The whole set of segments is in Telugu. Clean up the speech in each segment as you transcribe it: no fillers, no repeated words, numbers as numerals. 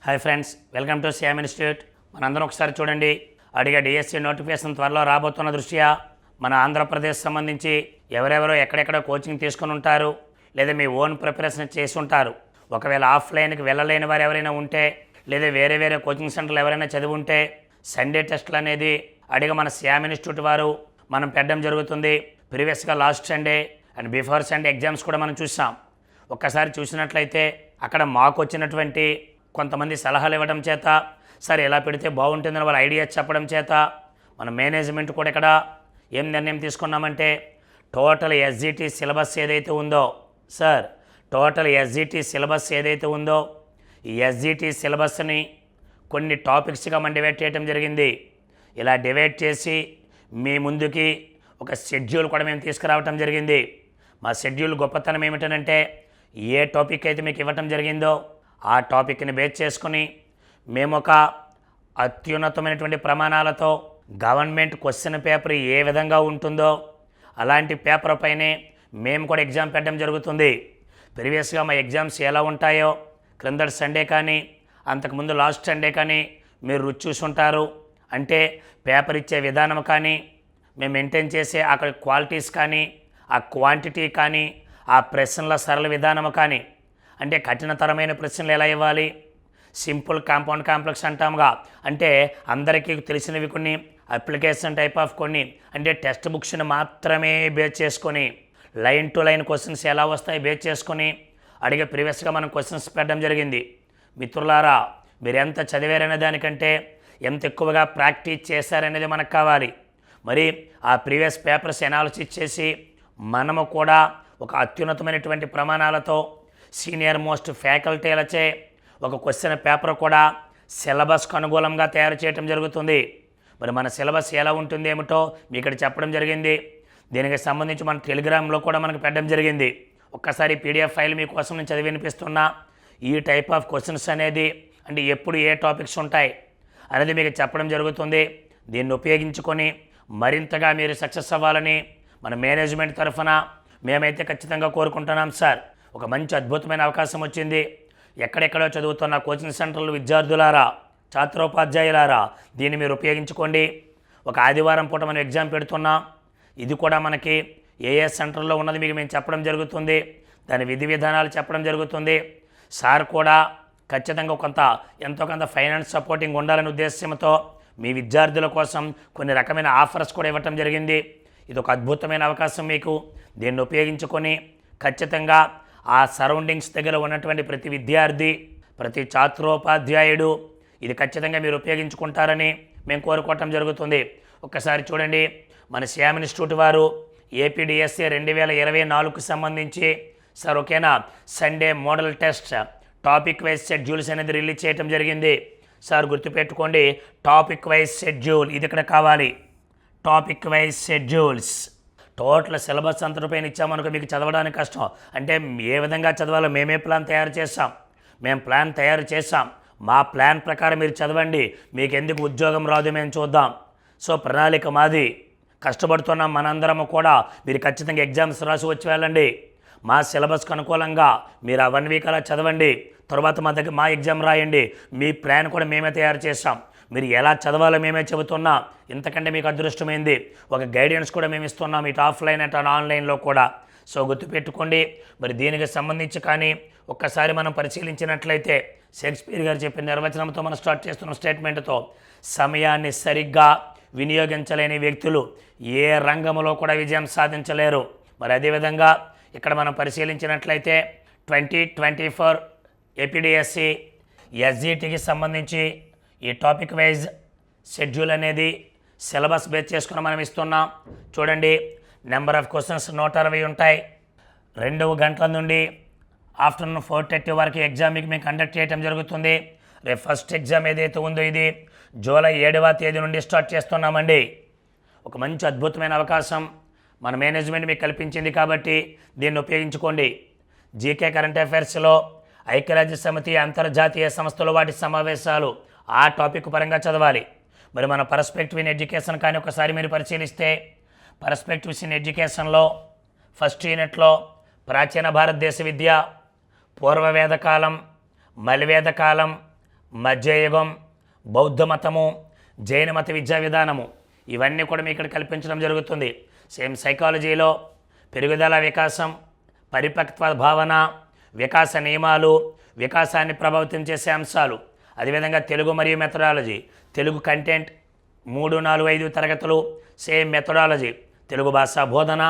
Hi friends, welcome to Shyam institute. మనందరం ఒకసారి చూడండి. అడిగే డిఎస్సి నోటిఫికేషన్ త్వరలో రాబోతున్న దృష్ట్యా మన ఆంధ్రప్రదేశ్ సంబంధించి ఎవరెవరో ఎక్కడెక్కడో కోచింగ్ తీసుకుని ఉంటారు, లేదా మీ ఓన్ ప్రిపరేషన్ చేసి ఉంటారు. ఒకవేళ ఆఫ్లైన్కి వెళ్ళలేని వారు ఎవరైనా ఉంటే, లేదా వేరే వేరే కోచింగ్ సెంటర్లు ఎవరైనా చదివి ఉంటే సండే టెస్టులు అనేది అడిగి మన శ్యామ్ ఇన్స్టిట్యూట్ వారు మనం పెట్టడం జరుగుతుంది. ప్రీవియస్గా last Sunday and before Sunday exams కూడా మనం చూసాం. ఒక్కసారి చూసినట్లయితే అక్కడ మాకు వచ్చినటువంటి కొంతమంది సలహాలు ఇవ్వడం చేత, సరే ఎలా పెడితే బాగుంటుందని వాళ్ళ ఐడియాస్ చెప్పడం చేత మన మేనేజ్మెంట్ కూడా ఇక్కడ ఏం నిర్ణయం తీసుకున్నామంటే, టోటల్ ఎస్జిటి సిలబస్ ఏదైతే ఉందో టోటల్ ఎస్జిటి సిలబస్ ఏదైతే ఉందో ఈ ఎస్జిటి సిలబస్ని కొన్ని టాపిక్స్గా మనం డివైడ్ చేయడం జరిగింది. ఇలా డివైడ్ చేసి మీ ముందుకి ఒక షెడ్యూల్ కూడా మేము తీసుకురావటం జరిగింది. మా షెడ్యూల్ గొప్పతనం ఏమిటంటే, ఏ టాపిక్ అయితే మీకు ఇవ్వటం జరిగిందో ఆ టాపిక్ని బేస్ చేసుకుని మేము ఒక అత్యున్నతమైనటువంటి ప్రమాణాలతో గవర్నమెంట్ క్వశ్చన్ పేపర్ ఏ విధంగా ఉంటుందో అలాంటి పేపర్ పైనే మేము కూడా ఎగ్జామ్ పెట్టడం జరుగుతుంది. ప్రీవియస్గా మా ఎగ్జామ్స్ ఎలా ఉంటాయో క్రిందటి సండే కానీ అంతకుముందు లాస్ట్ సండే కానీ మీరు రుచి చూసుంటారు. అంటే పేపర్ ఇచ్చే విధానం కానీ, మేము మెయింటైన్ చేసే అక్కడ క్వాలిటీస్ కానీ, ఆ క్వాంటిటీ కానీ, ఆ ప్రశ్నల సరళ విధానం కానీ, అంటే కఠినతరమైన ప్రశ్నలు ఎలా ఇవ్వాలి, సింపుల్ కాంపౌండ్ కాంప్లెక్స్ అంటాముగా, అంటే అందరికీ తెలిసినవి కొన్ని, అప్లికేషన్ టైప్ ఆఫ్ కొన్ని, అంటే టెక్స్ట్ బుక్స్ని మాత్రమే బేస్ చేసుకొని లైన్ టు లైన్ క్వశ్చన్స్ ఎలా వస్తాయి బేస్ చేసుకొని అడిగే ప్రీవియస్గా మనం క్వశ్చన్స్ పెట్టడం జరిగింది. మిత్రులారా, మీరు ఎంత చదివారనే దానికంటే ఎంత ఎక్కువగా ప్రాక్టీస్ చేశారనేది మనకు కావాలి. మరి ఆ ప్రీవియస్ పేపర్స్ ఎనాలిసిస్ చేసి మనము కూడా ఒక అత్యున్నతమైనటువంటి ప్రమాణాలతో సీనియర్ మోస్ట్ ఫ్యాకల్టీలచే ఒక క్వశ్చన్ పేపర్ కూడా సిలబస్కు అనుకూలంగా తయారు చేయడం జరుగుతుంది. మరి మన సిలబస్ ఎలా ఉంటుంది ఏమిటో మీకు ఇక్కడ చెప్పడం జరిగింది. దీనికి సంబంధించి మన టెలిగ్రామ్లో కూడా మనకు పెట్టడం జరిగింది. ఒక్కసారి పీడిఎఫ్ ఫైల్ మీకోసం నేను చదివి వినిపిస్తున్నా. ఈ టైప్ ఆఫ్ క్వశ్చన్స్ అనేది అంటే ఎప్పుడు ఏ టాపిక్స్ ఉంటాయి అనేది మీకు చెప్పడం జరుగుతుంది. దీన్ని ఉపయోగించుకొని మరింతగా మీరు సక్సెస్ అవ్వాలని మన మేనేజ్మెంట్ తరఫున మేమైతే ఖచ్చితంగా కోరుకుంటున్నాం. సార్, ఒక మంచి అద్భుతమైన అవకాశం వచ్చింది. ఎక్కడెక్కడో చదువుతున్న కోచింగ్ సెంటర్లు విద్యార్థులారా, ఛాత్రోపాధ్యాయులారా, దీన్ని మీరు ఉపయోగించుకోండి. ఒక ఆదివారం పూట మనం ఎగ్జామ్ పెడుతున్నాం. ఇది కూడా మనకి ఏ సెంటర్లో ఉన్నది మీకు మేము చెప్పడం జరుగుతుంది. దాని విధి విధానాలు చెప్పడం జరుగుతుంది. సార్ కూడా ఖచ్చితంగా ఎంతో కొంత ఫైనాన్స్ సపోర్టింగ్ ఉండాలనే ఉద్దేశంతో మీ విద్యార్థుల కోసం కొన్ని రకమైన ఆఫర్స్ కూడా ఇవ్వటం జరిగింది. ఇది ఒక అద్భుతమైన అవకాశం మీకు. దీన్ని ఉపయోగించుకొని ఖచ్చితంగా ఆ సరౌండింగ్స్ దగ్గర ఉన్నటువంటి ప్రతి విద్యార్థి, ప్రతి ఛాత్రోపాధ్యాయుడు ఇది ఖచ్చితంగా మీరు ఉపయోగించుకుంటారని మేము కోరుకోవటం జరుగుతుంది. ఒక్కసారి చూడండి, మన శ్యామ్ ఇన్స్టిట్యూట్ వారు ఏపీడిఎస్సి 2024కు సంబంధించి సార్ ఓకేనా Sunday model test topic wise schedules అనేది రిలీజ్ చేయడం జరిగింది. సార్ గుర్తుపెట్టుకోండి, టాపిక్ వైజ్ షెడ్యూల్ ఇది ఇక్కడ కావాలి. Topic wise schedules total syllabus అంతటిపైన ఇచ్చామనుకో మీకు చదవడానికి కష్టం. అంటే ఏ విధంగా చదవాలో మేమే ప్లాన్ తయారు చేస్తాం. మేము ప్లాన్ తయారు చేస్తాం. మా ప్లాన్ ప్రకారం మీరు చదవండి. మీకు ఎందుకు ఉద్యోగం రాదు మేము చూద్దాం. సో ప్రణాళిక మాది. కష్టపడుతున్నాం మనందరము కూడా. మీరు ఖచ్చితంగా ఎగ్జామ్స్ రాసి వచ్చి వెళ్ళండి. మా సిలబస్కి అనుకూలంగా మీరు ఆ 1 వీక్ అలా చదవండి. తర్వాత మా ఎగ్జామ్ రాయండి. మీ ప్లాన్ కూడా మేమే తయారు చేస్తాం. మీరు ఎలా చదవాలో మేమే చెబుతున్నాం. ఇంతకంటే మీకు అదృష్టమైంది. ఒక గైడెన్స్ కూడా మేము ఇస్తున్నాం, ఇటు ఆఫ్లైన్ అటు ఆన్లైన్లో కూడా. సో గుర్తుపెట్టుకోండి. మరి దీనికి సంబంధించి కానీ ఒక్కసారి మనం పరిశీలించినట్లయితే షేక్స్పియర్ గారు చెప్పిన నిర్వచనంతో మనం స్టార్ట్ చేస్తున్న స్టేట్మెంట్తో, సమయాన్ని సరిగ్గా వినియోగించలేని వ్యక్తులు ఏ రంగంలో కూడా విజయం సాధించలేరు. మరి అదేవిధంగా ఇక్కడ మనం పరిశీలించినట్లయితే 2024 ఏపీడిఎస్సి ఎస్జిటికి సంబంధించి ఈ టాపిక్ వైజ్ షెడ్యూల్ అనేది సిలబస్ బేస్ చేసుకుని మనం ఇస్తున్నాం. చూడండి, నెంబర్ ఆఫ్ క్వశ్చన్స్ 160 ఉంటాయి. 2 గంటల నుండి ఆఫ్టర్నూన్ 4:30 వరకు ఎగ్జామ్ మేము కండక్ట్ చేయడం జరుగుతుంది. రేపు ఫస్ట్ ఎగ్జామ్ ఏదైతే ఉందో ఇది జూలై 7వ తేదీ నుండి స్టార్ట్ చేస్తున్నామండి. ఒక మంచి అద్భుతమైన అవకాశం మన మేనేజ్మెంట్ మీకు కల్పించింది కాబట్టి దీన్ని ఉపయోగించుకోండి. జీకే కరెంట్ అఫైర్స్లో ఐక్యరాజ్య సమితి, అంతర్జాతీయ సంస్థలు వాటి సమావేశాలు ఆ టాపిక్ పరంగా చదవాలి. మరి మన పర్స్పెక్టివ్ ఇన్ ఎడ్యుకేషన్ కానీ ఒకసారి మీరు పరిశీలిస్తే పర్స్పెక్టివ్స్ ఇన్ ఎడ్యుకేషన్లో ఫస్ట్ యూనిట్లో ప్రాచీన భారతదేశ విద్య, పూర్వవేదకాలం, మలివేదకాలం, మధ్యయుగం, బౌద్ధ మతము, జైన మత విద్యా విధానము ఇవన్నీ కూడా మీకు ఇక్కడ కల్పించడం జరుగుతుంది. సేమ్ సైకాలజీలో పెరుగుదల, వికాసం, పరిపక్వ భావన, వికాస నియమాలు, వికాసాన్ని ప్రభావితం చేసే అంశాలు. అదేవిధంగా తెలుగు మరియు మెథడాలజీ, తెలుగు కంటెంట్ 3, 4, 5 తరగతులు సేమ్ మెథడాలజీ, తెలుగు భాషా బోధన,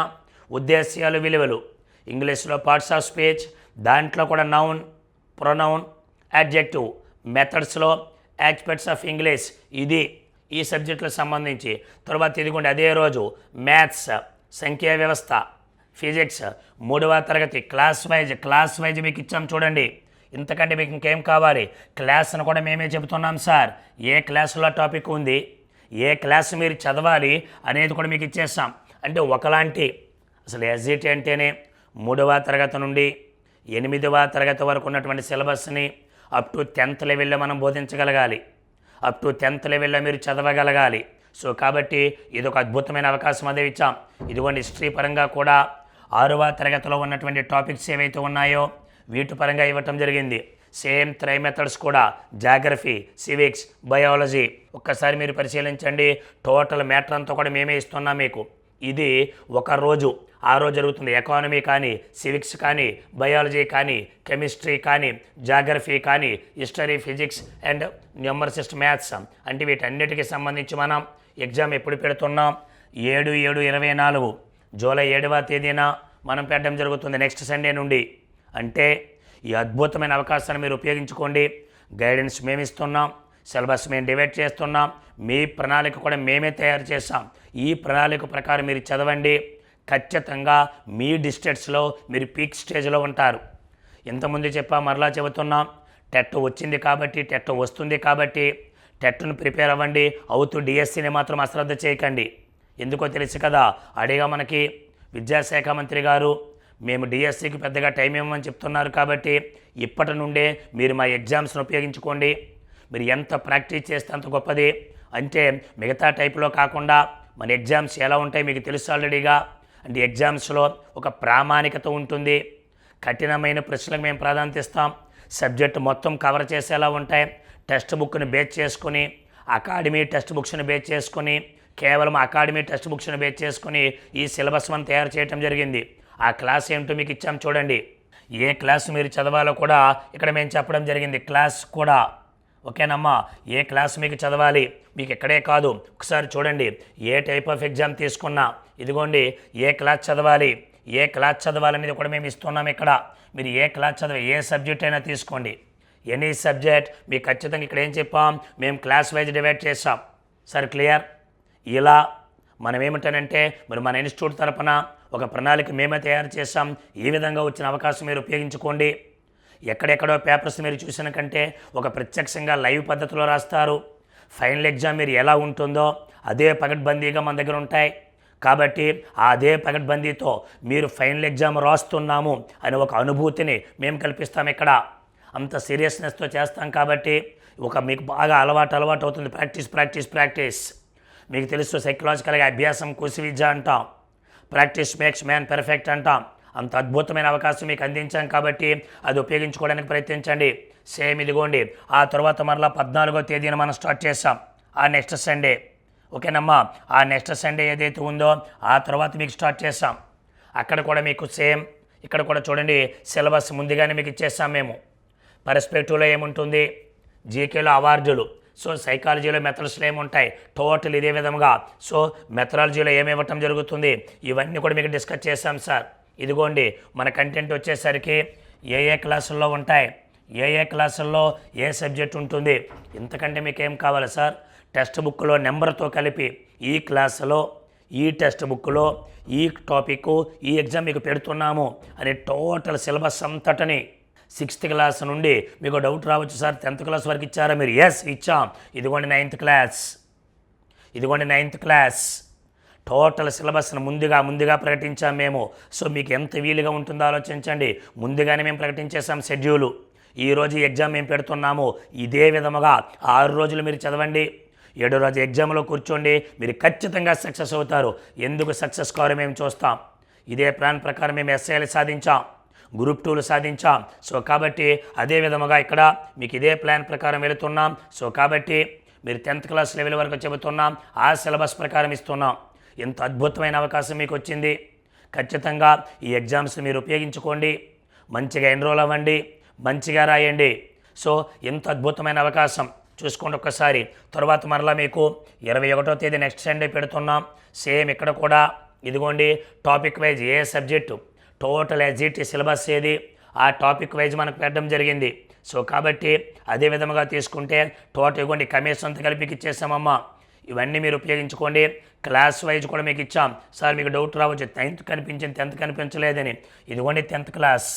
ఉద్దేశ్యాలు, విలువలు. ఇంగ్లీష్లో పార్ట్స్ ఆఫ్ స్పీచ్, దాంట్లో కూడా నౌన్, ప్రొనౌన్, అడ్జెక్టివ్. మెథడ్స్లో ఆస్పెక్ట్స్ ఆఫ్ ఇంగ్లీష్. ఇది ఈ సబ్జెక్టులకు సంబంధించి. తర్వాత ఇదిగోండి అదే రోజు మ్యాథ్స్, సంఖ్యా వ్యవస్థ, ఫిజిక్స్ 3వ తరగతి క్లాస్ వైజ్ మీకు ఇచ్చాం చూడండి. ఇంతకంటే మీకు ఇంకేం కావాలి? క్లాస్ను కూడా మేమే చెబుతున్నాం సార్. ఏ క్లాసులో టాపిక్ ఉంది, ఏ క్లాస్ మీరు చదవాలి అనేది కూడా మీకు ఇచ్చేస్తాం. అంటే ఒకలాంటి అసలు ఎస్జిటి అంటేనే 3వ తరగతి నుండి 8వ తరగతి వరకు ఉన్నటువంటి సిలబస్ని అప్ టు 10th లెవెల్లో మనం బోధించగలగాలి. అప్ టు 10th లెవెల్లో మీరు చదవగలగాలి. సో కాబట్టి ఇది ఒక అద్భుతమైన అవకాశం అదే ఇచ్చాం. ఇదిగోండి హిస్టరీ పరంగా కూడా 6వ తరగతిలో ఉన్నటువంటి టాపిక్స్ ఏవైతే ఉన్నాయో వీటి పరంగా ఇవ్వటం జరిగింది. సేమ్ 3 మెథడ్స్ కూడా జాగ్రఫీ, సివిక్స్, బయాలజీ. ఒక్కసారి మీరు పరిశీలించండి. టోటల్ మ్యాటర్ అంతా కూడా మేమే ఇస్తున్నాం మీకు. ఇది ఒక రోజు, ఆ రోజు జరుగుతుంది. ఎకానమీ కానీ, సివిక్స్ కానీ, బయాలజీ కానీ, కెమిస్ట్రీ కానీ, జాగ్రఫీ కానీ, history, physics and number system, maths. అంటే వీటన్నిటికీ సంబంధించి మనం ఎగ్జామ్ ఎప్పుడు పెడుతున్నాం? 7/7/24 జూలై 7వ తేదీన మనం పెట్టడం జరుగుతుంది, నెక్స్ట్ సండే నుండి. అంటే ఈ అద్భుతమైన అవకాశాన్ని మీరు ఉపయోగించుకోండి. గైడెన్స్ మేము ఇస్తున్నాం, సిలబస్ మేము డివైడ్ చేస్తున్నాం, మీ ప్రణాళిక కూడా మేమే తయారు చేస్తాం. ఈ ప్రణాళిక ప్రకారం మీరు చదవండి. ఖచ్చితంగా మీ డిస్ట్రిక్ట్స్లో మీరు పీక్ స్టేజ్లో ఉంటారు. ఇంతకుముందు చెప్పా, మరలా చెబుతున్నాం. టెట్ వచ్చింది కాబట్టి, టెట్ వస్తుంది కాబట్టి టెట్ను ప్రిపేర్ అవ్వండి. అవుతూ డిఎస్సిని మాత్రం అశ్రద్ధ చేయకండి. ఎందుకో తెలుసు కదా, అడిగా మనకి విద్యాశాఖ మంత్రి గారు మేము డిఎస్సికి పెద్దగా టైం ఇవ్వమని చెప్తున్నారు కాబట్టి ఇప్పటి నుండే మీరు మా ఎగ్జామ్స్ను ఉపయోగించుకోండి. మీరు ఎంత ప్రాక్టీస్ చేస్తే అంత గొప్పది. అంటే మిగతా టైప్లో కాకుండా మన ఎగ్జామ్స్ ఎలా ఉంటాయి మీకు తెలుసు ఆల్రెడీగా. అంటే ఎగ్జామ్స్లో ఒక ప్రామాణికత ఉంటుంది. కఠినమైన ప్రశ్నలకు మేము ప్రాధాన్యత ఇస్తాం. సబ్జెక్ట్ మొత్తం కవర్ చేసేలా ఉంటాయి. టెక్స్ట్ బుక్ని బేస్ చేసుకుని, అకాడమీ టెక్స్ట్ బుక్స్ని బేస్ చేసుకుని, కేవలం అకాడమీ టెక్స్ట్ బుక్స్ని బేస్ చేసుకుని ఈ సిలబస్ మనం తయారు చేయడం జరిగింది. ఆ క్లాస్ ఏమిటో మీకు ఇచ్చాం చూడండి. ఏ క్లాస్ మీరు చదవాలో కూడా ఇక్కడ మేము చెప్పడం జరిగింది. క్లాస్ కూడా ఓకేనమ్మా, ఏ క్లాస్ మీకు చదవాలి మీకు ఎక్కడే కాదు. ఒకసారి చూడండి, ఏ టైప్ ఆఫ్ ఎగ్జామ్ తీసుకున్నా ఇదిగోండి ఏ క్లాస్ చదవాలనేది కూడా మేము ఇస్తున్నాం ఇక్కడ. మీరు ఏ క్లాస్ ఏ సబ్జెక్ట్ అయినా తీసుకోండి, ఎనీ సబ్జెక్ట్ మీకు ఖచ్చితంగా ఇక్కడ ఏం చెప్పాం, మేము క్లాస్ వైజ్ డివైడ్ చేస్తాం. Sir clear? ఇలా మనం ఏమిటనంటే మరి మన ఇన్స్టిట్యూట్ తరపున ఒక ప్రణాళిక మేమే తయారు చేస్తాం. ఈ విధంగా వచ్చిన అవకాశం మీరు ఉపయోగించుకోండి. ఎక్కడెక్కడో పేపర్స్ మీరు చూసిన కంటే ఒక ప్రత్యక్షంగా లైవ్ పద్ధతిలో రాస్తారు. ఫైనల్ ఎగ్జామ్ మీరు ఎలా ఉంటుందో అదే పకడ్బందీగా మన దగ్గర ఉంటాయి. కాబట్టి అదే పకడ్బందీతో మీరు ఫైనల్ ఎగ్జామ్ రాస్తున్నాము అనే ఒక అనుభూతిని మేము కల్పిస్తాం. ఇక్కడ అంత సీరియస్నెస్తో చేస్తాం కాబట్టి మీకు బాగా అలవాటు అవుతుంది. ప్రాక్టీస్. మీకు తెలుసు సైకలాజికల్గా అభ్యాసం కృషి విద్య అంటాం. ప్రాక్టీస్ మేక్స్ మ్యాన్ పర్ఫెక్ట్ అంటాం. అంత అద్భుతమైన అవకాశం మీకు అందించాం కాబట్టి అది ఉపయోగించుకోవడానికి ప్రయత్నించండి. సేమ్ ఇదిగోండి ఆ తర్వాత మరలా 14వ తేదీన మనం స్టార్ట్ చేస్తాం. ఆ నెక్స్ట్ సండే ఓకేనమ్మా, ఆ నెక్స్ట్ సండే ఏదైతే ఉందో ఆ తర్వాత మీకు స్టార్ట్ చేస్తాం. అక్కడ కూడా మీకు సేమ్ ఇక్కడ కూడా చూడండి సిలబస్ ముందుగానే మీకు ఇచ్చేస్తాం మేము. పర్స్పెక్టివ్లో ఏముంటుంది, జీకేలో అవార్డులు, సో సైకాలజీలో మెథడ్స్లో ఏముంటాయి, టోటల్ ఇదే విధంగా. సో మెథడాలజీలో ఏమివ్వటం జరుగుతుంది ఇవన్నీ కూడా మీకు డిస్కస్ చేస్తాం సార్. ఇదిగోండి మన కంటెంట్ వచ్చేసరికి ఏ క్లాసుల్లో ఉంటాయి, ఏ క్లాసుల్లో ఏ సబ్జెక్ట్ ఉంటుంది. ఇంతకంటే మీకు ఏం కావాలి సార్? టెక్స్ట్ బుక్లో నెంబర్తో కలిపి ఈ క్లాసులో ఈ టెక్స్ట్ బుక్లో ఈ టాపిక్ ఈ ఎగ్జామ్ మీకు పెడుతున్నాము అనే టోటల్ సిలబస్ అంతటని 6th క్లాస్ నుండి మీకు డౌట్ రావచ్చు సార్ 10th క్లాస్ వరకు ఇచ్చారా మీరు? ఎస్ ఇచ్చాం. ఇదిగోండి 9th క్లాస్ టోటల్ సిలబస్ను ముందుగా ప్రకటించాం మేము. సో మీకు ఎంత వీలుగా ఉంటుందో ఆలోచించండి. ముందుగానే మేము ప్రకటించేసాం షెడ్యూలు. ఈరోజు ఎగ్జామ్ మేము పెడుతున్నాము. ఇదే విధముగా 6 రోజులు మీరు చదవండి. 7వ రోజు ఎగ్జామ్లో కూర్చోండి. మీరు ఖచ్చితంగా సక్సెస్ అవుతారు. ఎందుకు సక్సెస్ కావాలో మేము చూస్తాం. ఇదే ప్లాన్ ప్రకారం మేము ఎస్ఐలు సాధించాం. గ్రూప్ 2లు సాధించాం. సో కాబట్టి అదే విధముగా ఇక్కడ మీకు ఇదే ప్లాన్ ప్రకారం వెళుతున్నాం. సో కాబట్టి మీరు 10th క్లాస్ లెవెల్ వరకు చెబుతున్నాం, ఆ సిలబస్ ప్రకారం ఇస్తున్నాం. ఎంత అద్భుతమైన అవకాశం మీకు వచ్చింది. ఖచ్చితంగా ఈ ఎగ్జామ్స్ మీరు ఉపయోగించుకోండి, మంచిగా ఎన్రోల్ అవ్వండి, మంచిగా రాయండి. సో ఎంత అద్భుతమైన అవకాశం చూసుకోండి ఒక్కసారి. తర్వాత మరలా మీకు 21వ తేదీ నెక్స్ట్ సండే పెడుతున్నాం. సేమ్ ఇక్కడ కూడా ఇదిగోండి టాపిక్ వైజ్ ఏ సబ్జెక్టు టోటల్ ఎస్జిటి సిలబస్ ఏది ఆ టాపిక్ వైజ్ మనకు పెట్టడం జరిగింది. సో కాబట్టి అదే విధముగా తీసుకుంటే టోటల్ ఇవ్వండి కమిషన్తో కలిపి ఇచ్చేసామమ్మా. ఇవన్నీ మీరు ఉపయోగించుకోండి. క్లాస్ వైజ్ కూడా మీకు ఇచ్చాం. సార్ మీకు డౌట్ రావచ్చు 9th కనిపించింది 10th కనిపించలేదని. ఇదిగోండి 10th క్లాస్,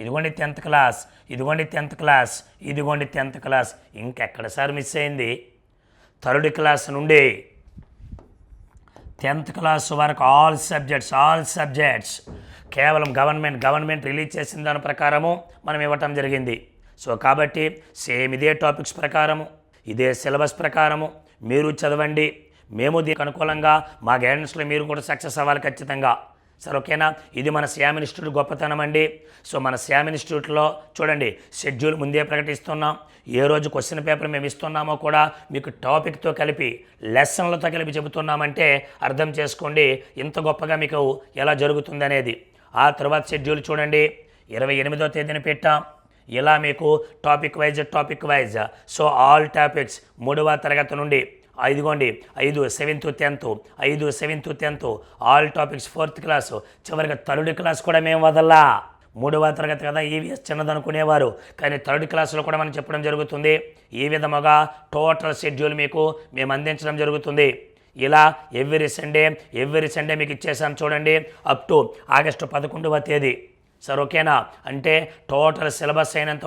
ఇదిగోండి 10th క్లాస్, ఇదిగోండి 10th క్లాస్, ఇదిగోండి 10th క్లాస్. ఇంకెక్కడ సార్ మిస్ అయింది? 3rd క్లాస్ నుండి 10th క్లాస్ వరకు ఆల్ సబ్జెక్ట్స్ కేవలం గవర్నమెంట్ రిలీజ్ చేసిన దాని ప్రకారము మనం ఇవ్వటం జరిగింది. సో కాబట్టి సేమ్ ఇదే టాపిక్స్ ప్రకారము ఇదే సిలబస్ ప్రకారము మీరు చదవండి. మేము దీనికి అనుకూలంగా మా గైడెన్స్లో మీరు కూడా సక్సెస్ అవ్వాలి ఖచ్చితంగా. సార్ ఓకేనా? ఇది మన శ్యామ్ ఇన్స్టిట్యూట్ గొప్పతనం అండి. సో మన శ్యామ్ ఇన్స్టిట్యూట్లో చూడండి షెడ్యూల్ ముందే ప్రకటిస్తున్నాం. ఏ రోజు క్వశ్చన్ పేపర్ మేము ఇస్తున్నామో కూడా మీకు టాపిక్తో కలిపి లెసన్లతో కలిపి చెబుతున్నామంటే అర్థం చేసుకోండి ఇంత గొప్పగా మీకు ఎలా జరుగుతుంది అనేది. ఆ తర్వాత షెడ్యూల్ చూడండి 28వ తేదీన పెట్టాం. ఇలా మీకు topic wise so all topics 3వ తరగతి నుండి ఇదిగోండి 5 7th 10th all topics 4th class చివరిగా 3rd క్లాస్ కూడా మేము వదల్లా. 3వ తరగతి కదా ఈవీఎస్ చిన్నదనుకునేవారు, కానీ 3rd క్లాస్లో కూడా మనం చెప్పడం జరుగుతుంది. ఈ విధముగా టోటల్ షెడ్యూల్ మీకు మేము అందించడం జరుగుతుంది. ఇలా ఎవ్రీ సండే మీకు ఇచ్చేసాను చూడండి అప్ టు ఆగస్టు 11వ తేదీ. సార్ ఓకేనా? అంటే టోటల్ సిలబస్ అయినంత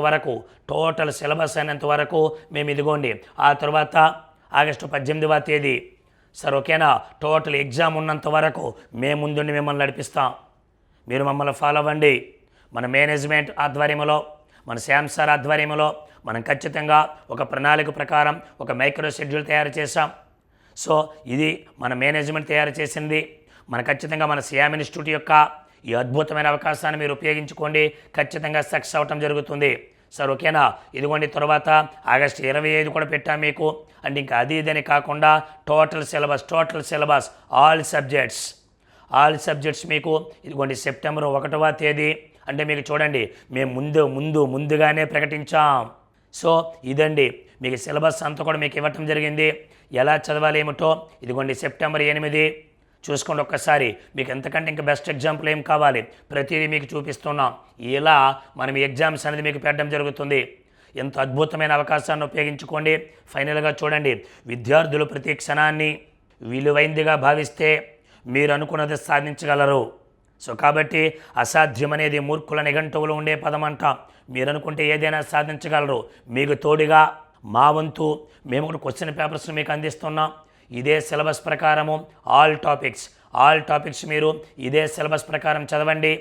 వరకు మేము ఇదిగోండి. ఆ తర్వాత ఆగస్టు 18వ తేదీ సార్ ఓకేనా టోటల్ ఎగ్జామ్ ఉన్నంత వరకు మేము ముందుండి మిమ్మల్ని నడిపిస్తాం. మీరు మమ్మల్ని ఫాలో అవ్వండి. మన మేనేజ్మెంట్ ఆధ్వర్యంలో మన శ్యామ్ సార్ ఆధ్వర్యంలో మనం ఖచ్చితంగా ఒక ప్రణాళిక ప్రకారం ఒక మైక్రో షెడ్యూల్ తయారు చేశాం. సో ఇది మన మేనేజ్మెంట్ తయారు చేసింది. మన ఖచ్చితంగా మన శ్యామ్ ఇన్స్టిట్యూట్ యొక్క ఈ అద్భుతమైన అవకాశాన్ని మీరు ఉపయోగించుకోండి. ఖచ్చితంగా సక్సెస్ అవ్వటం జరుగుతుంది. సార్ ఓకేనా? ఇదిగోండి తర్వాత ఆగస్టు 25 కూడా పెట్టాం మీకు. అంటే ఇంకా అది ఇదని కాకుండా టోటల్ సిలబస్ ఆల్ సబ్జెక్ట్స్ మీకు ఇదిగోండి సెప్టెంబర్ 1వ తేదీ. అంటే మీకు చూడండి మేము ముందుగానే ప్రకటించాం. సో ఇదండి మీకు సిలబస్ అంతా కూడా మీకు ఇవ్వటం జరిగింది. ఎలా చదవాలి ఏమిటో ఇదిగోండి సెప్టెంబర్ 8 చూసుకోండి ఒక్కసారి. మీకు ఎంతకంటే ఇంకా బెస్ట్ ఎగ్జాంపుల్ ఏం కావాలి ప్రతిదీ మీకు చూపిస్తున్నాం. ఇలా మనం ఎగ్జామ్స్ అనేది మీకు పెట్టడం జరుగుతుంది. ఎంత అద్భుతమైన అవకాశాన్ని ఉపయోగించుకోండి. ఫైనల్గా చూడండి విద్యార్థులు ప్రతి క్షణాన్ని విలువైందిగా భావిస్తే మీరు అనుకున్నది సాధించగలరు. సో కాబట్టి అసాధ్యం అనేది మూర్ఖుల నిఘంటువులో ఉండే పదం అంట. మీరు అనుకుంటే ఏదైనా సాధించగలరు. మీకు తోడుగా మా వంతు మేము కూడా క్వశ్చన్ పేపర్స్ మీకు అందిస్తున్నాం. ఇదే సిలబస్ ప్రకారము ఆల్ టాపిక్స్ మీరు ఇదే సిలబస్ ప్రకారం చదవండి.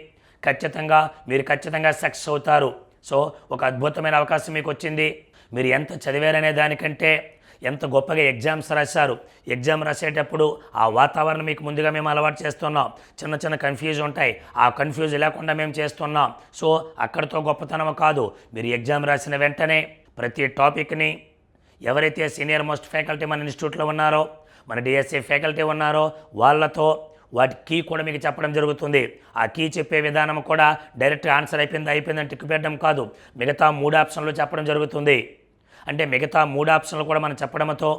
మీరు ఖచ్చితంగా సక్సెస్ అవుతారు. సో ఒక అద్భుతమైన అవకాశం మీకు వచ్చింది. మీరు ఎంత చదివారనే దానికంటే ఎంత గొప్పగా ఎగ్జామ్స్ రాశారు. ఎగ్జామ్ రాసేటప్పుడు ఆ వాతావరణం మీకు ముందుగా మేము అలవాటు చేస్తున్నాం. చిన్న కన్ఫ్యూజ్ ఉంటాయి, ఆ కన్ఫ్యూజ్ లేకుండా మేము చేస్తున్నాం. సో అక్కడితో గొప్పతనం కాదు. మీరు ఎగ్జామ్ రాసిన వెంటనే ప్రతి టాపిక్ని ఎవరైతే సీనియర్ మోస్ట్ ఫ్యాకల్టీ మన ఇన్స్టిట్యూట్లో ఉన్నారో మన డిఎస్సి ఫ్యాకల్టీ ఉన్నారో వాళ్ళతో వాటి కీ కూడా మీకు చెప్పడం జరుగుతుంది. ఆ కీ చెప్పే విధానం కూడా డైరెక్ట్ ఆన్సర్ అయిపోయిందని టిక్ పెట్టడం కాదు, మిగతా 3 ఆప్షన్లు చెప్పడం జరుగుతుంది. అంటే మిగతా 3 ఆప్షన్లు కూడా మనం చెప్పడంతో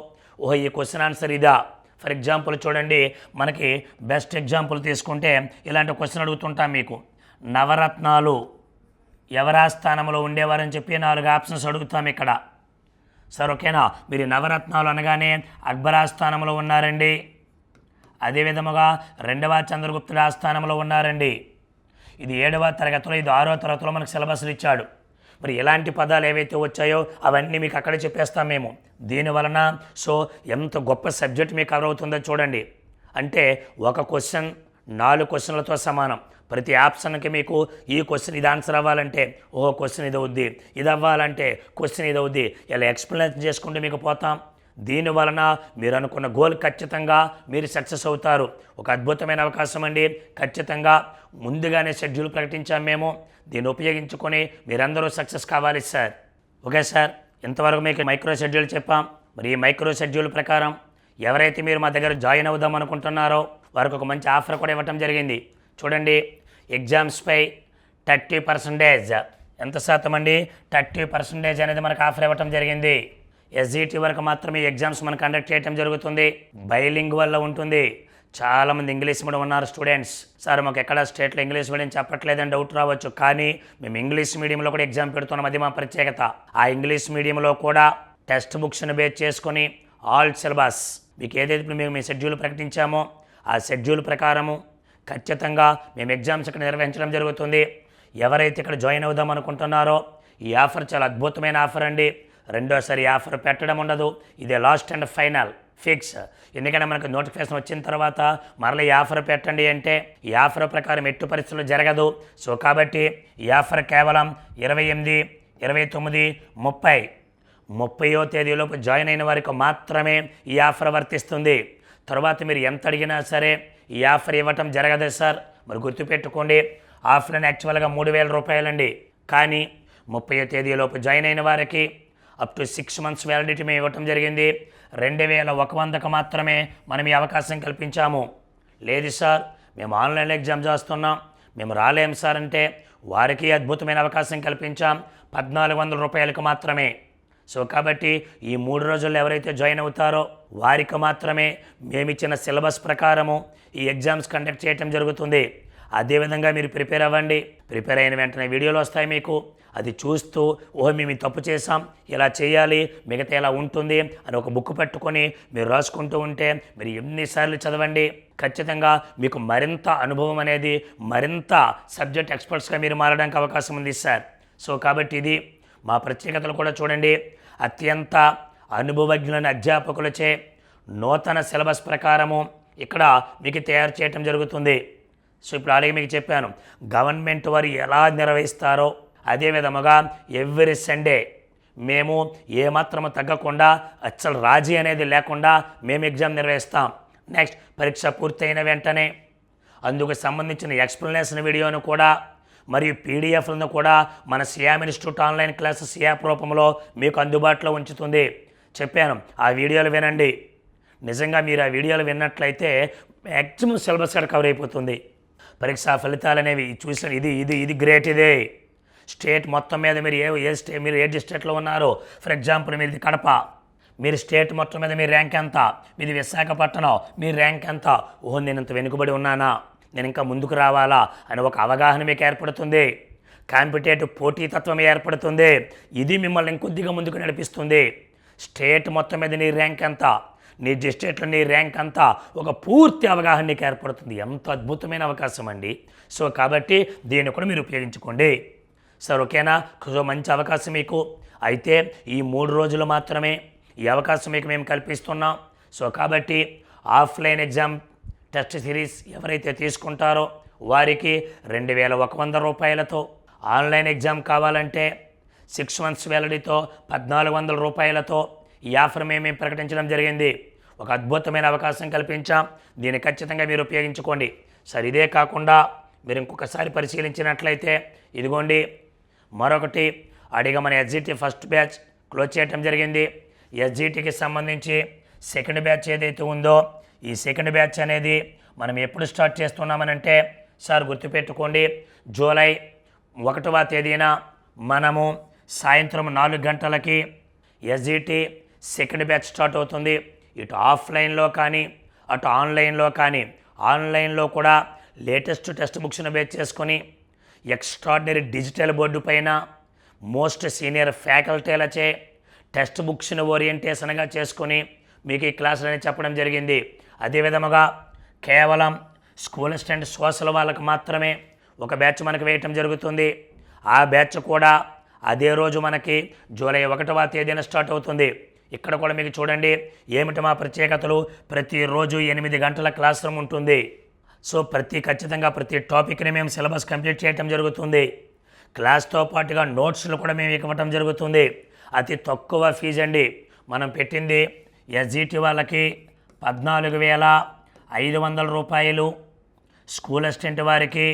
ఈ క్వశ్చన్ ఆన్సర్ ఇదా. ఫర్ ఎగ్జాంపుల్ చూడండి మనకి బెస్ట్ ఎగ్జాంపుల్ తీసుకుంటే ఇలాంటి క్వశ్చన్ అడుగుతుంటాం మీకు. నవరత్నాలు ఎవరా స్థానంలో ఉండేవారని చెప్పి 4 ఆప్షన్స్ అడుగుతాం ఇక్కడ. సార్ ఓకేనా? మీరు నవరత్నాలు అనగానే అక్బర్ ఆస్థానంలో ఉన్నారండి, అదే విధముగా 2వ చంద్రగుప్తుడి ఆస్థానంలో ఉన్నారండి. ఇది 7వ తరగతిలో, ఇది 6వ తరగతిలో మనకు సిలబస్లు ఇచ్చాడు. మరి ఎలాంటి పదాలు ఏవైతే వచ్చాయో అవన్నీ మీకు అక్కడే చెప్పేస్తాం మేము. దీనివలన సో ఎంత గొప్ప సబ్జెక్ట్ మీకు కవర్ అవుతుందో చూడండి. అంటే ఒక క్వశ్చన్ 4 క్వశ్చన్లతో సమానం. ప్రతి ఆప్షన్కి మీకు ఈ క్వశ్చన్ ఇది ఆన్సర్ అవ్వాలంటే క్వశ్చన్ ఇది అవుద్ది, ఇది అవ్వాలంటే క్వశ్చన్ ఇది అవుద్ది. ఇలా ఎక్స్ప్లెయిన్ చేసుకుంటూ మీకు పోతాం. దీని వలన మీరు అనుకున్న గోల్ ఖచ్చితంగా మీరు సక్సెస్ అవుతారు. ఒక అద్భుతమైన అవకాశం అండి. ఖచ్చితంగా ముందుగానే షెడ్యూల్ ప్రకటించాం మేము. దీన్ని ఉపయోగించుకొని మీరందరూ సక్సెస్ కావాలి సార్. ఓకే సార్, ఇంతవరకు మీకు మైక్రో షెడ్యూల్ చెప్పాం. మరి ఈ మైక్రో షెడ్యూల్ ప్రకారం ఎవరైతే మీరు మా దగ్గర జాయిన్ అవుదాం అనుకుంటున్నారో వారికి ఒక మంచి ఆఫర్ కూడా ఇవ్వటం జరిగింది. చూడండి, ఎగ్జామ్స్పై 30% ఎంత శాతం అండి? 30% అనేది మనకు ఆఫర్ ఇవ్వటం జరిగింది. ఎస్జిటి వరకు మాత్రమే ఎగ్జామ్స్ మనం కండక్ట్ చేయడం జరుగుతుంది. బైలింగ్ వల్ల ఉంటుంది. చాలామంది ఇంగ్లీష్ మీడియం ఉన్నారు స్టూడెంట్స్. సార్ మాకు ఎక్కడ స్టేట్లో ఇంగ్లీష్ మీడియం చెప్పట్లేదని డౌట్ రావచ్చు. కానీ మేము ఇంగ్లీష్ మీడియంలో కూడా ఎగ్జామ్ పెడుతున్నాం. అది మా ప్రత్యేకత. ఆ ఇంగ్లీష్ మీడియంలో కూడా టెక్స్ట్ బుక్స్ని బేస్ చేసుకొని ఆల్ సిలబస్ మీకు ఏదైతే మేము మీ షెడ్యూల్ ప్రకటించామో ఆ షెడ్యూల్ ప్రకారము ఖచ్చితంగా మేము ఎగ్జామ్స్ ఇక్కడ నిర్వహించడం జరుగుతుంది. ఎవరైతే ఇక్కడ జాయిన్ అవుదాం అనుకుంటున్నారో ఈ ఆఫర్ చాలా అద్భుతమైన ఆఫర్ అండి. రెండోసారి ఈ ఆఫర్ పెట్టడం ఉండదు. ఇదే లాస్ట్ అండ్ ఫైనల్ ఫిక్స్. ఎందుకంటే మనకు నోటిఫికేషన్ వచ్చిన తర్వాత మరలా ఈ ఆఫర్ పెట్టండి అంటే ఈ ఆఫర్ ప్రకారం ఎట్టు పరిస్థితులు జరగదు. సో కాబట్టి ఈ ఆఫర్ కేవలం 28, 29, 30వ తేదీలోపు జాయిన్ అయిన వారికి మాత్రమే ఈ ఆఫర్ వర్తిస్తుంది. తర్వాత మీరు ఎంత అడిగినా సరే ఈ ఆఫర్ ఇవ్వటం జరగదు సార్. మరి గుర్తుపెట్టుకోండి, ఆఫ్లైన్ యాక్చువల్గా 3,000 రూపాయలండి. కానీ 30వ తేదీలోపు జాయిన్ అయిన వారికి అప్ టు 6 months వ్యాలిడిటీ మేము ఇవ్వటం జరిగింది. 2,100కు మాత్రమే మనం ఈ అవకాశం కల్పించాము. లేదు సార్ మేము ఆన్లైన్ ఎగ్జామ్ చేస్తున్నాం, మేము రాలేం సార్ అంటే వారికి అద్భుతమైన అవకాశం కల్పించాం. 1,400 రూపాయలకు మాత్రమే. సో కాబట్టి ఈ 3 రోజుల్లో ఎవరైతే జాయిన్ అవుతారో వారికి మాత్రమే మేమిచ్చిన సిలబస్ ప్రకారము ఈ ఎగ్జామ్స్ కండక్ట్ చేయటం జరుగుతుంది. అదేవిధంగా మీరు ప్రిపేర్ అవ్వండి. ప్రిపేర్ అయిన వెంటనే వీడియోలు వస్తాయి మీకు. అది చూస్తూ మేము తప్పు చేసాం, ఇలా చేయాలి, మిగతా ఇలా ఉంటుంది అని ఒక బుక్ పట్టుకొని మీరు రాసుకుంటూ ఉంటే మీరు ఎన్నిసార్లు చదవండి, ఖచ్చితంగా మీకు మరింత అనుభవం అనేది మరింత సబ్జెక్ట్ ఎక్స్పర్ట్స్గా మీరు మారడానికి అవకాశం ఉంది సార్. సో కాబట్టి ఇది మా ప్రత్యేకతలు కూడా చూడండి. అత్యంత అనుభవజ్ఞులైన అధ్యాపకులచే నూతన సిలబస్ ప్రకారము ఇక్కడ మీకు తయారు చేయటం జరుగుతుంది. సో ఇప్పుడు అలాగే మీకు చెప్పాను గవర్నమెంట్ వారు ఎలా నిర్వహిస్తారో అదే విధముగా ఎవ్రీ సండే మేము ఏమాత్రము తగ్గకుండా అసలు రాజీ అనేది లేకుండా మేము ఎగ్జామ్ నిర్వహిస్తాం. నెక్స్ట్ పరీక్ష పూర్తయిన వెంటనే అందుకు సంబంధించిన ఎక్స్ప్లెనేషన్ వీడియోను కూడా మరియు పీడిఎఫ్లను కూడా మన SIAM institute online classes app రూపంలో మీకు అందుబాటులో ఉంచుతుంది. చెప్పాను ఆ వీడియోలు వినండి. నిజంగా మీరు ఆ వీడియోలు విన్నట్లయితే మ్యాక్సిమం సిలబస్ కూడా కవర్ అయిపోతుంది. పరీక్షా ఫలితాలు అనేవి చూసిన ఇది గ్రేట్. ఇదే స్టేట్ మొత్తం మీద మీరు మీరు ఏ డిస్ట్రిక్ట్లో ఉన్నారో, ఫర్ ఎగ్జాంపుల్ మీది కడప, మీరు స్టేట్ మొత్తం మీద మీ ర్యాంక్ ఎంత, మీది విశాఖపట్నం, మీ ర్యాంక్ ఎంత, నేను ఇంత వెనుకబడి ఉన్నానా, నేను ఇంకా ముందుకు రావాలా అని ఒక అవగాహన మీకు ఏర్పడుతుంది. కాంపిటేటివ్ పోటీతత్వం ఏర్పడుతుంది. ఇది మిమ్మల్ని ఇంకొద్దిగా ముందుకు నడిపిస్తుంది. స్టేట్ మొత్తం మీద నీ ర్యాంక్ ఎంత, నీ డిస్ట్రిక్ట్లో నీ ర్యాంక్ అంతా ఒక పూర్తి అవగాహన నీకు ఏర్పడుతుంది. ఎంత అద్భుతమైన అవకాశం అండి. సో కాబట్టి దీన్ని కూడా మీరు ఉపయోగించుకోండి సార్. ఓకేనా? సో మంచి అవకాశం మీకు. అయితే ఈ 3 రోజులు మాత్రమే ఈ అవకాశం మీకు మేము కల్పిస్తున్నాం. సో కాబట్టి ఆఫ్లైన్ ఎగ్జామ్ టెస్ట్ సిరీస్ ఎవరైతే తీసుకుంటారో వారికి 2,100 రూపాయలతో, ఆన్లైన్ ఎగ్జామ్ కావాలంటే 6 months వ్యాలిడిటీతో 1,400 రూపాయలతో ఈ ఆఫర్ మేము ప్రకటించడం జరిగింది. ఒక అద్భుతమైన అవకాశం కల్పించాం. దీన్ని ఖచ్చితంగా మీరు ఉపయోగించుకోండి సార్. ఇదే కాకుండా మీరు ఇంకొకసారి పరిశీలించినట్లయితే ఇదిగోండి మరొకటి అడిగమని ఎస్జిటి ఫస్ట్ బ్యాచ్ క్లోజ్ చేయటం జరిగింది. ఎస్జిటికి సంబంధించి సెకండ్ బ్యాచ్ ఏదైతే ఉందో ఈ సెకండ్ బ్యాచ్ అనేది మనం ఎప్పుడు స్టార్ట్ చేస్తున్నామనంటే సార్ గుర్తుపెట్టుకోండి, జూలై 1వ తేదీన మనము సాయంత్రం 4 గంటలకి ఎస్జిటి సెకండ్ బ్యాచ్ స్టార్ట్ అవుతుంది. ఇటు ఆఫ్లైన్లో కానీ అటు ఆన్లైన్లో కానీ, ఆన్లైన్లో కూడా లేటెస్ట్ టెక్స్ట్ బుక్స్ను బేస్ చేసుకొని ఎక్స్ట్రాడినరీ డిజిటల్ బోర్డు పైన మోస్ట్ సీనియర్ ఫ్యాకల్టీలచే టెక్స్ట్ బుక్స్ను ఓరియంటేషన్గా చేసుకొని మీకు ఈ క్లాసులని చెప్పడం జరిగింది. అదేవిధముగా కేవలం స్కూల్ అసిస్టెంట్ సోషల్ వాళ్ళకు మాత్రమే ఒక బ్యాచ్ మనకు వేయటం జరుగుతుంది. ఆ బ్యాచ్ కూడా అదే రోజు మనకి జూలై 1వ తేదీన స్టార్ట్ అవుతుంది. ఇక్కడ కూడా మీకు చూడండి ఏమిటి మా ప్రత్యేకతలు. ప్రతిరోజు 8 గంటల క్లాస్ రూమ్ ఉంటుంది. సో ఖచ్చితంగా ప్రతి టాపిక్ని మేము సిలబస్ కంప్లీట్ చేయటం జరుగుతుంది. క్లాస్తో పాటుగా నోట్స్లు కూడా మేము ఇవ్వటం జరుగుతుంది. అతి తక్కువ ఫీజు అండి. మనం పెట్టింది ఎస్జిటి వాళ్ళకి 14,500 రూపాయలు, స్కూల్ అసిస్టెంట్ వారికి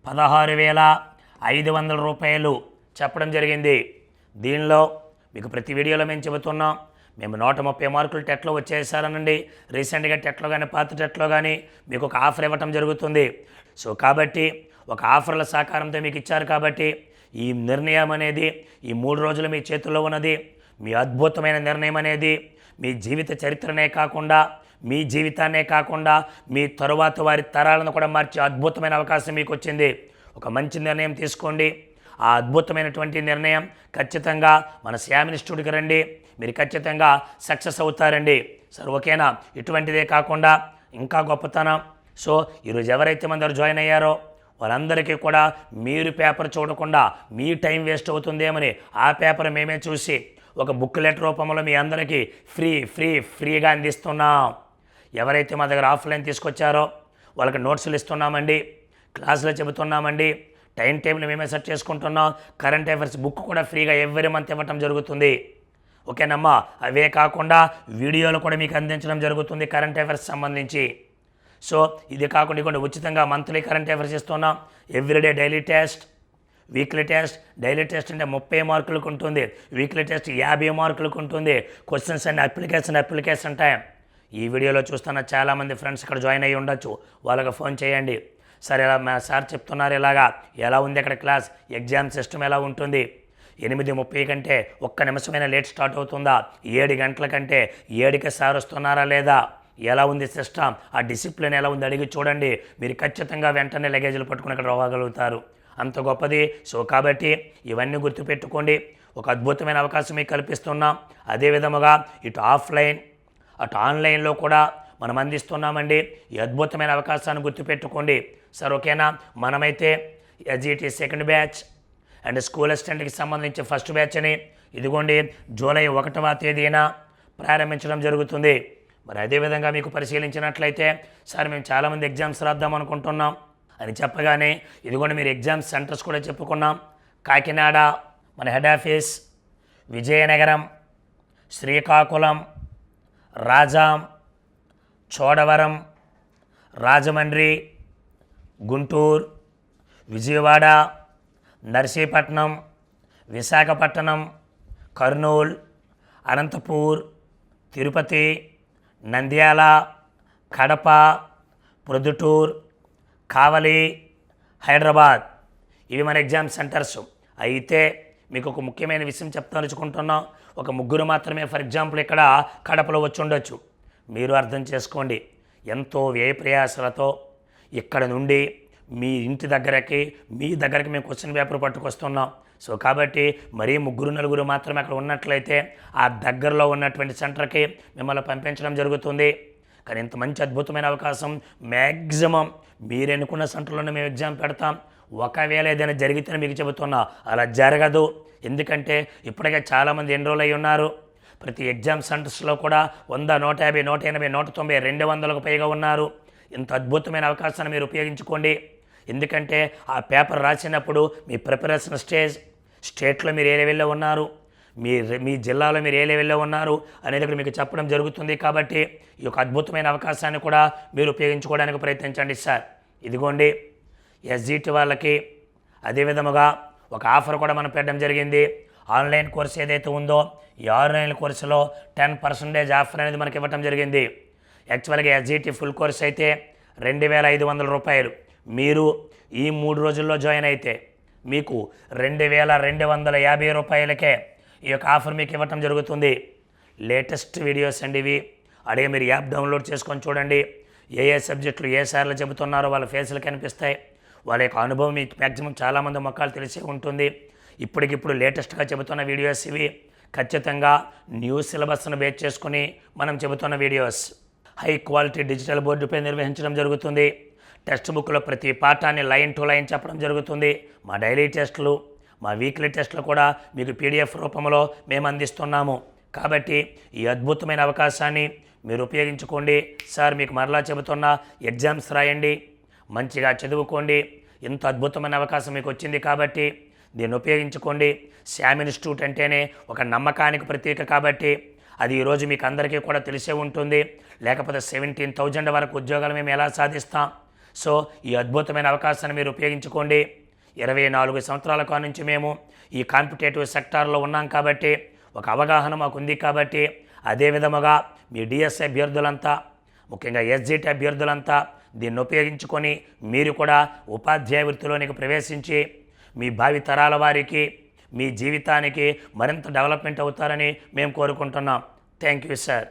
16,500 రూపాయలు చెప్పడం జరిగింది. దీనిలో మీకు ప్రతి వీడియోలో మేము చెబుతున్నాం, మేము 130 మార్కులు టెట్లో వచ్చేసారనండి. రీసెంట్గా టెట్లో కానీ పాత టెట్లో కానీ మీకు ఒక ఆఫర్ ఇవ్వటం జరుగుతుంది. సో కాబట్టి ఒక ఆఫర్ల సహకారంతో మీకు ఇచ్చారు కాబట్టి ఈ నిర్ణయం అనేది ఈ 3 రోజులు మీ చేతుల్లో ఉన్నది. మీ అద్భుతమైన నిర్ణయం అనేది మీ జీవిత చరిత్రనే కాకుండా, మీ జీవితాన్నే కాకుండా మీ తరువాత వారి తరాలను కూడా మార్చే అద్భుతమైన అవకాశం మీకు వచ్చింది. ఒక మంచి నిర్ణయం తీసుకోండి. ఆ అద్భుతమైనటువంటి నిర్ణయం ఖచ్చితంగా మన శ్యామ్ ఇన్స్టిట్యూట్కి రండి, మీరు ఖచ్చితంగా సక్సెస్ అవుతారండి. సరే ఓకేనా? ఇటువంటిదే కాకుండా ఇంకా గొప్పతనం. సో ఈరోజు ఎవరైతే మందరు జాయిన్ అయ్యారో వాళ్ళందరికీ కూడా మీరు పేపర్ చూడకుండా మీ టైం వేస్ట్ అవుతుందేమని ఆ పేపర్ మేమే చూసి ఒక బుక్లెట్ రూపంలో మీ అందరికీ ఫ్రీగా అందిస్తున్నాం. ఎవరైతే మా దగ్గర ఆఫ్లైన్ తీసుకొచ్చారో వాళ్ళకి నోట్స్లు ఇస్తున్నామండి, క్లాసులు చెబుతున్నామండి, టైం టేబుల్ మేమే సెట్ చేసుకుంటున్నాం. కరెంట్ అఫైర్స్ బుక్ కూడా ఫ్రీగా ఎవ్రీ మంత్ ఇవ్వటం జరుగుతుంది. ఓకేనమ్మా? అవే కాకుండా వీడియోలు కూడా మీకు అందించడం జరుగుతుంది కరెంట్ అఫైర్స్ సంబంధించి. సో ఇది కాకుండా ఇక్కడ ఉచితంగా మంత్లీ కరెంట్ అఫైర్స్ ఇస్తున్నాం. Everyday daily test, weekly test. Daily test అంటే 30 మార్కులకు ఉంటుంది, వీక్లీ టెస్ట్ 50 మార్కులకు ఉంటుంది. Questions and application time. ఈ వీడియోలో చూస్తున్న చాలామంది ఫ్రెండ్స్ ఇక్కడ జాయిన్ అయ్యి ఉండొచ్చు, వాళ్ళకి ఫోన్ చేయండి. సార్ ఇలా మా సార్ చెప్తున్నారు, ఇలాగా ఎలా ఉంది అక్కడ క్లాస్, ఎగ్జామ్ సిస్టమ్ ఎలా ఉంటుంది, 8:30 కంటే 1 నిమిషమైనా లేట్ స్టార్ట్ అవుతుందా, 7 గంటల కంటే 7కి సార్ వస్తున్నారా లేదా, ఎలా ఉంది సిస్టమ్, ఆ డిసిప్లిన్ ఎలా ఉంది అడిగి చూడండి. మీరు ఖచ్చితంగా వెంటనే లగేజీలు పట్టుకుని ఇక్కడ రాగలుగుతారు, అంత గొప్పది. సో కాబట్టి ఇవన్నీ గుర్తుపెట్టుకోండి. ఒక అద్భుతమైన అవకాశం మీకు కల్పిస్తున్నాం. అదే విధముగా ఇటు ఆఫ్లైన్ అటు ఆన్లైన్లో కూడా మనం అందిస్తున్నామండి. ఈ అద్భుతమైన అవకాశాన్ని గుర్తుపెట్టుకోండి. సార్ ఓకేనా? మనమైతే SGT second batch and school అసిస్టెంట్కి సంబంధించి ఫస్ట్ బ్యాచ్ అని ఇదిగోండి జూలై 1వ తేదీన ప్రారంభించడం జరుగుతుంది. మరి అదేవిధంగా మీకు పరిశీలించినట్లయితే సార్ మేము చాలామంది ఎగ్జామ్స్ రాద్దాం అనుకుంటున్నాం అని చెప్పగానే ఇదిగోండి మీరు ఎగ్జామ్స్ సెంటర్స్ కూడా చెప్పుకున్నాం. కాకినాడ మన హెడ్ ఆఫీస్, విజయనగరం, శ్రీకాకుళం, రాజాం, చోడవరం, రాజమండ్రి, గుంటూరు, విజయవాడ, నర్సీపట్నం, విశాఖపట్నం, కర్నూలు, అనంతపూర్, తిరుపతి, నంద్యాల, కడప, ప్రొద్దుటూరు, కావలి, హైదరాబాద్. ఇవి మన ఎగ్జామ్ సెంటర్స్. అయితే మీకు ఒక ముఖ్యమైన విషయం చెప్తానుకుంటున్నాం. ఒక 3 మాత్రమే ఫర్ ఎగ్జాంపుల్ ఇక్కడ కడపలో వచ్చి ఉండొచ్చు. మీరు అర్థం చేసుకోండి, ఎంతో వ్యయ ప్రయాసాలతో ఇక్కడ నుండి మీ ఇంటి దగ్గరకి మీ దగ్గరికి మేము క్వశ్చన్ పేపర్ పట్టుకొస్తున్నాం. సో కాబట్టి మరీ 3-4 మాత్రమే అక్కడ ఉన్నట్లయితే ఆ దగ్గరలో ఉన్నటువంటి సెంటర్కి మిమ్మల్ని పంపించడం జరుగుతుంది. కానీ ఇంత మంచి అద్భుతమైన అవకాశం మ్యాక్సిమం మీరు ఎన్నుకున్న సెంటర్లోనే మేము ఎగ్జామ్ పెడతాం. ఒకవేళ ఏదైనా జరిగితేనే మీకు చెబుతున్నా, అలా జరగదు. ఎందుకంటే ఇప్పటికే చాలామంది ఎన్రోల్ అయ్యి ఉన్నారు. ప్రతి ఎగ్జామ్ సెంటర్స్లో కూడా 100, 150, 180, 190, 200కు పైగా ఉన్నారు. ఇంత అద్భుతమైన అవకాశాన్ని మీరు ఉపయోగించుకోండి. ఎందుకంటే ఆ పేపర్ రాసినప్పుడు మీ ప్రిపరేషన్ స్టేట్లో మీరు ఏ లెవెల్లో ఉన్నారు, మీ జిల్లాలో మీరు ఏ లెవెల్లో ఉన్నారు అనేది ఇక్కడ మీకు చెప్పడం జరుగుతుంది. కాబట్టి ఈ యొక్క అద్భుతమైన అవకాశాన్ని కూడా మీరు ఉపయోగించుకోవడానికి ప్రయత్నించండి సార్. ఇదిగోండి ఎస్జిటి వాళ్ళకి అదే విధముగా ఒక ఆఫర్ కూడా మనం పెట్టడం జరిగింది. ఆన్లైన్ కోర్స్ ఏదైతే ఉందో ఈ ఆన్లైన్ కోర్సులో 10% ఆఫర్ అనేది మనకి ఇవ్వటం జరిగింది. యాక్చువల్గా ఎస్జిటి ఫుల్ కోర్స్ అయితే 2,500 రూపాయలు. మీరు ఈ 3 రోజుల్లో జాయిన్ అయితే మీకు 2,250 రూపాయలకే ఈ యొక్క ఆఫర్ మీకు ఇవ్వటం జరుగుతుంది. లేటెస్ట్ వీడియోస్ అండి ఇవి. అడిగే మీరు యాప్ డౌన్లోడ్ చేసుకొని చూడండి. ఏ సబ్జెక్టులు ఏ సార్లు చెబుతున్నారో వాళ్ళ ఫేస్లు కనిపిస్తాయి. వాళ్ళ యొక్క అనుభవం మీకు మ్యాక్సిమం చాలామంది మొక్కలు తెలిసే ఉంటుంది. ఇప్పటికిప్పుడు లేటెస్ట్గా చెబుతున్న వీడియోస్ ఇవి. ఖచ్చితంగా న్యూ సిలబస్ను బేస్ చేసుకుని మనం చెబుతున్న వీడియోస్ హై క్వాలిటీ డిజిటల్ బోర్డుపై నిర్వహించడం జరుగుతుంది. టెక్స్ట్ బుక్లో ప్రతి పాఠాన్ని లైన్ టు లైన్ చెప్పడం జరుగుతుంది. మా డైలీ టెస్టులు, మా వీక్లీ టెస్టులు కూడా మీకు PDF రూపంలో మేము అందిస్తున్నాము. కాబట్టి ఈ అద్భుతమైన అవకాశాన్ని మీరు ఉపయోగించుకోండి. సార్ మీకు మరలా చెబుతున్నా, ఎగ్జామ్స్ రాయండి, మంచిగా చదువుకోండి. ఇంత అద్భుతమైన అవకాశం మీకు వచ్చింది కాబట్టి దీన్ని ఉపయోగించుకోండి. శ్యామ్ ఇన్స్టిట్యూట్ అంటేనే ఒక నమ్మకానికి ప్రతీక కాబట్టి అది ఈరోజు మీకు అందరికీ కూడా తెలిసే ఉంటుంది. లేకపోతే 17,000 వరకు ఉద్యోగాలు మేము ఎలా సాధిస్తాం? సో ఈ అద్భుతమైన అవకాశాన్ని మీరు ఉపయోగించుకోండి. 24 సంవత్సరాల కాడ నుంచి మేము ఈ కాంపిటేటివ్ సెక్టార్లో ఉన్నాం కాబట్టి ఒక అవగాహన మాకు ఉంది కాబట్టి, అదే విధముగా మీ డిఎస్సి అభ్యర్థులంతా, ముఖ్యంగా ఎస్జిటి అభ్యర్థులంతా దీన్ని ఉపయోగించుకొని మీరు కూడా ఉపాధ్యాయ వృత్తిలోనికి ప్రవేశించి మీ భావి తరాల వారికి, మీ జీవితానికి మరింత డెవలప్మెంట్ అవుతారని మేము కోరుకుంటున్నాం. Thank you sir.